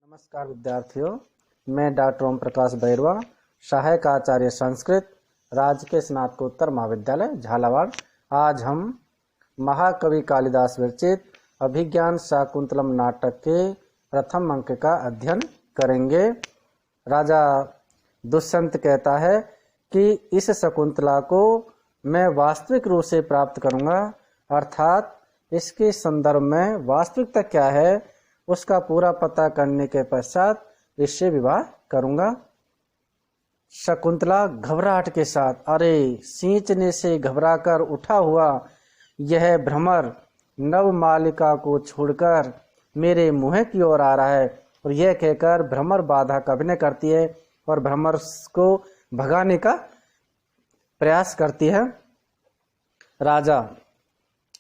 नमस्कार विद्यार्थियों, मैं डॉक्टर ओम प्रकाश बैरवा, सहायक आचार्य संस्कृत, राजकीय स्नातकोत्तर महाविद्यालय झालावाड़। आज हम महाकवि कालिदास विरचित अभिज्ञान शाकुंतलम नाटक के प्रथम अंक का अध्ययन करेंगे। राजा दुष्यंत कहता है कि इस शकुंतला को मैं वास्तविक रूप से प्राप्त करूंगा, अर्थात इसके संदर्भ में वास्तविकता क्या है उसका पूरा पता करने के पश्चात इससे विवाह करूंगा। शकुंतला घबराहट के साथ, अरे सींचने से घबराकर उठा हुआ यह भ्रमर नवमालिका को छोड़कर मेरे मुंह की ओर आ रहा है, और यह कहकर भ्रमर बाधा का अभिनय करती है और भ्रमर को भगाने का प्रयास करती है। राजा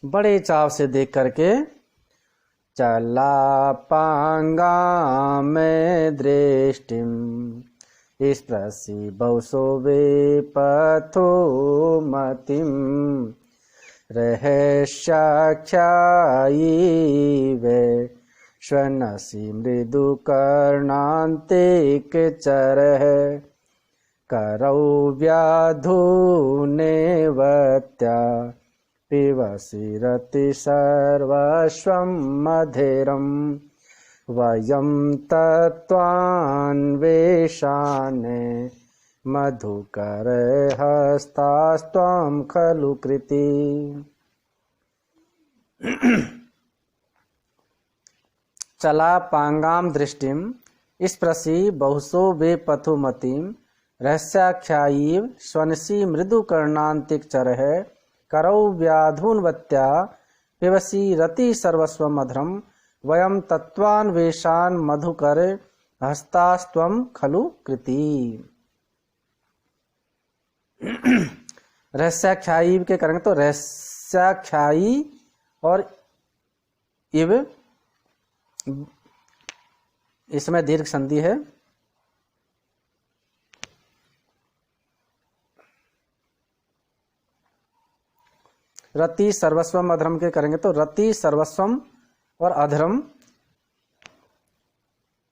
बड़े चाव से देख करके चला पांगा में दृष्टिम स्पृशि बहुसो विपथो मतिम रहस्याख्यायी वे श्वनसि मृदु कर्णान्तिक चरः करौ व्याधूनेवत्या पिबसि रति सर्वस्वं मधुरं वयं तत्त्वान्वेषाने मधुकर हस्तास्त्वं खलु कृति। चला पांगाम दृष्टिम स्पृशि बहुसो वे पथुमतिम रहस्याख्यायीव स्वनसी मृदु कर्णान्तिक चरः करौ व्याधून्वत्या पिबसि रति सर्वस्व मधुरम वयम तत्त्वान्वेषान मधुकर हस्तास्त्वं खलु कृति। रहस्याख्यायी के करेंगे तो रहस्याख्यायी और इव इसमें दीर्घ संधि है। रति सर्वस्वम अधरम के करेंगे तो रति सर्वस्वम और अधरम।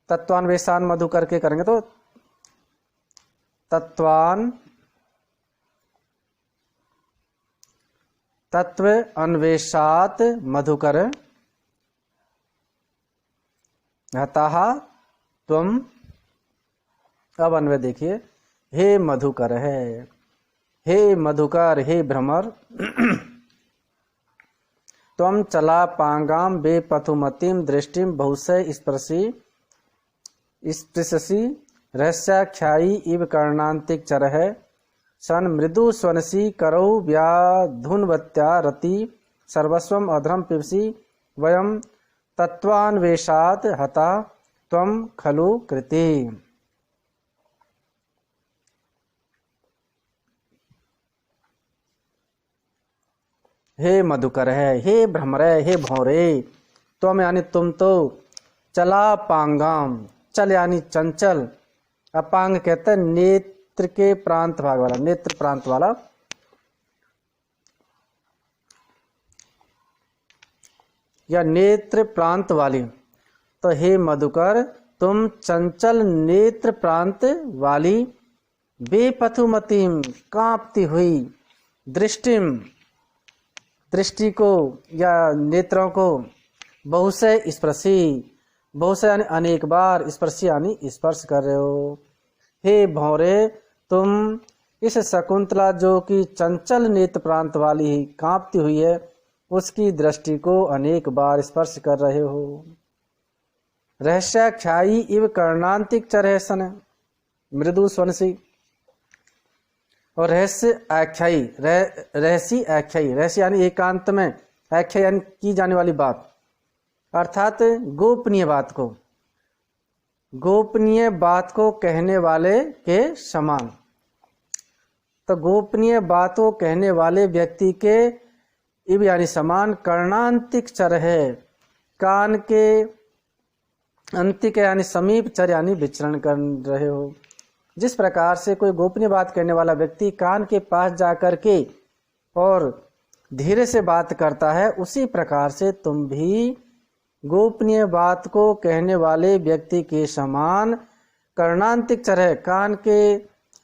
तत्वान्वेषान मधुकर के करेंगे तो तत्वान तत्व अन्वेषात मधुकर हताः त्वम। अब अन्वय देखिए, हे मधुकर है, हे मधुकर, हे भ्रमर, त्वं चला पांगाम बे पथुमतिम दृष्टिम बहुशः स्पृशसि रहस्याख्यायी इव कर्णान्तिक चरः सन मृदु स्वनसी करौ व्याधुन्वत्या रति सर्वस्वम अधरम पिबसि वयम तत्त्वान्वेषात् हता त्वं खलु कृति। हे मधुकर है, हे भ्रमर है, हे भौरे, तुम यानी तुम तो चला पांगाम, चल यानी चंचल, अपांग कहते हैं नेत्र के प्रांत भाग वाला, नेत्र प्रांत वाला। या नेत्र प्रांत वाली, तो हे मधुकर तुम चंचल नेत्र प्रांत वाली, बेपथुमतिम कांपती हुई, दृष्टिम दृष्टि को या नेत्रों को, बहुशः स्पर्शी, बहुशः यानी अनेक बार, स्पर्शी यानी स्पर्श कर रहे हो। हे भौरे तुम इस शकुंतला जो कि चंचल नेत्र प्रांत वाली ही कांपती हुई है उसकी दृष्टि को अनेक बार स्पर्श कर रहे हो। रहस्याख्यायी इव कर्णांतिक चरः सन मृदु स्वनसी, और रहस्य आख्यायी, रहसी आख्यायी, रहस्य यानी एकांत में, आख्या यानी की जाने वाली बात, अर्थात गोपनीय बात को, गोपनीय बात को कहने वाले के समान। तो गोपनीय बात को कहने वाले व्यक्ति के इव यानी समान कर्णांतिक चर है, कान के अंतिक यानी समीप, चर यानी विचरण कर रहे हो। जिस प्रकार से कोई गोपनीय बात करने वाला व्यक्ति कान के पास जाकर के और धीरे से बात करता है, उसी प्रकार से तुम भी गोपनीय बात को कहने वाले व्यक्ति के समान कर्णांतिक चरह, कान के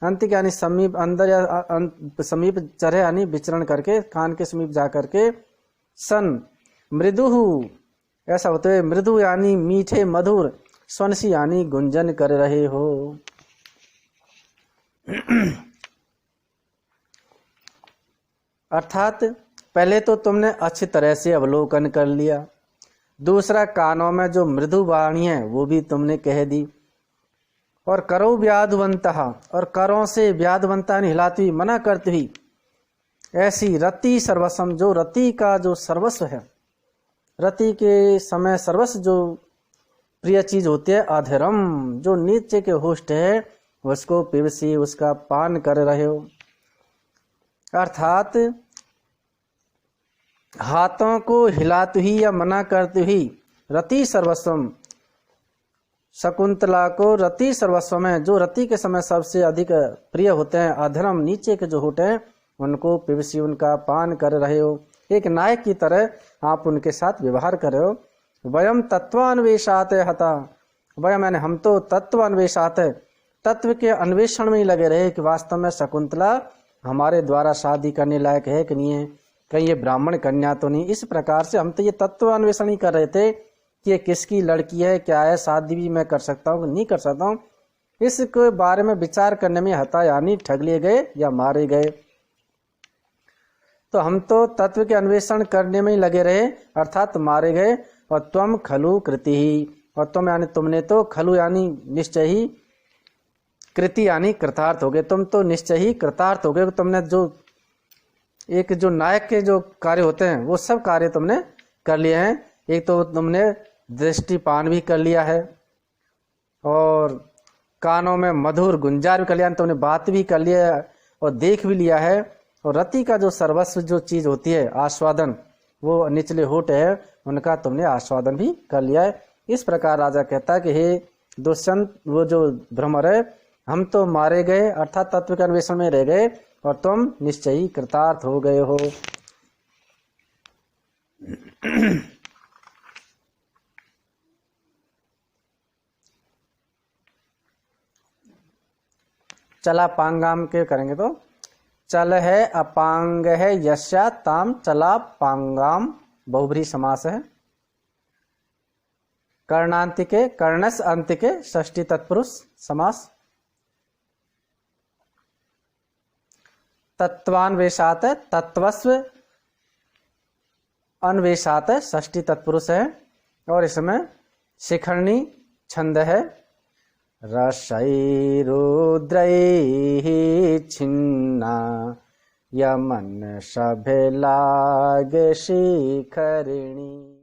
अंतिक यानी समीप, अंदर या समीप चरह यानी विचरण करके कान के समीप जा करके सन मृदुहु, ऐसा होते हुए मृदु यानी मीठे मधुर, स्वनसी यानी गुंजन कर रहे हो। अर्थात पहले तो तुमने अच्छी तरह से अवलोकन कर लिया, दूसरा कानों में जो मृदु वाणी है वो भी तुमने कह दी, और करो व्याधवंतः, और करों से व्याधवंता हिलाती हुई, मना करती हुई, ऐसी रति सर्वस्वम, जो रति का जो सर्वस्व है, रति के समय सर्वस्व जो प्रिय चीज होती है, अधरम जो नीचे के होस्ट है, उसको पिबसी, उसका पान कर रहे हो। अर्थात हाथों को हिलाती हुई या मना करती हुई रति सर्वस्वम, शकुंतला को रति सर्वस्व है, जो रति के समय सबसे अधिक प्रिय होते हैं, अधरम नीचे के जो होते हैं, उनको पिबसी, उनका पान कर रहे हो। एक नायक की तरह आप उनके साथ व्यवहार कर रहे हो। वयम तत्वान्वेषात हता, वयम यानी हम तो तत्वान्वेषात, तत्व के अन्वेषण में ही लगे रहे कि वास्तव में शकुंतला हमारे द्वारा शादी करने लायक है कि नहीं है, कहीं ये ब्राह्मण कन्या तो नहीं। इस प्रकार से हम तो ये तत्व अन्वेषण ही कर रहे थे कि ये किसकी लड़की है, क्या है, शादी भी मैं कर सकता हूँ नहीं कर सकता हूँ, इसके बारे में विचार करने में हता यानी ठग लिए गए या मारे गए। तो हम तो तत्व के अन्वेषण करने में ही लगे रहे, अर्थात मारे गए। और त्वम खलु कृति ही, और तुम यानी तुमने तो, खलु यानी निश्चय ही, कृति यानी कृतार्थ हो गए, तुम तो निश्चय ही कृतार्थ हो गए। तुमने जो एक जो नायक के जो कार्य होते हैं वो सब कार्य तुमने कर लिए हैं। एक तो तुमने दृष्टिपान भी कर लिया है, और कानों में मधुर गुंजार भी कर लिया, तुमने बात भी कर लिया है और देख भी लिया है। और रति का जो सर्वस्व जो चीज होती है आस्वादन, वो निचले होठ है, उनका तुमने आस्वादन भी कर लिया है। इस प्रकार राजा कहता है कि हे दुष्यंत, वो जो भ्रमर है, हम तो मारे गए अर्थात तत्व के अन्वेषण में रह गए, और तुम निश्चय ही कृतार्थ हो गए हो। चला पांगाम के करेंगे तो चल है अपांग है यस्या ताम चला पांगाम बहुब्रीहि समास है। कर्णांतिके कर्णस अंतिके षष्ठी तत्पुरुष समास। तत्वान्वेषात तत्वस्व अन्वेषात षष्ठी तत्पुरुष है, और इसमें शिखरणी छंद है। रसैरुद्रैः छिन्ना यमन सभे लागे शिखरिणी।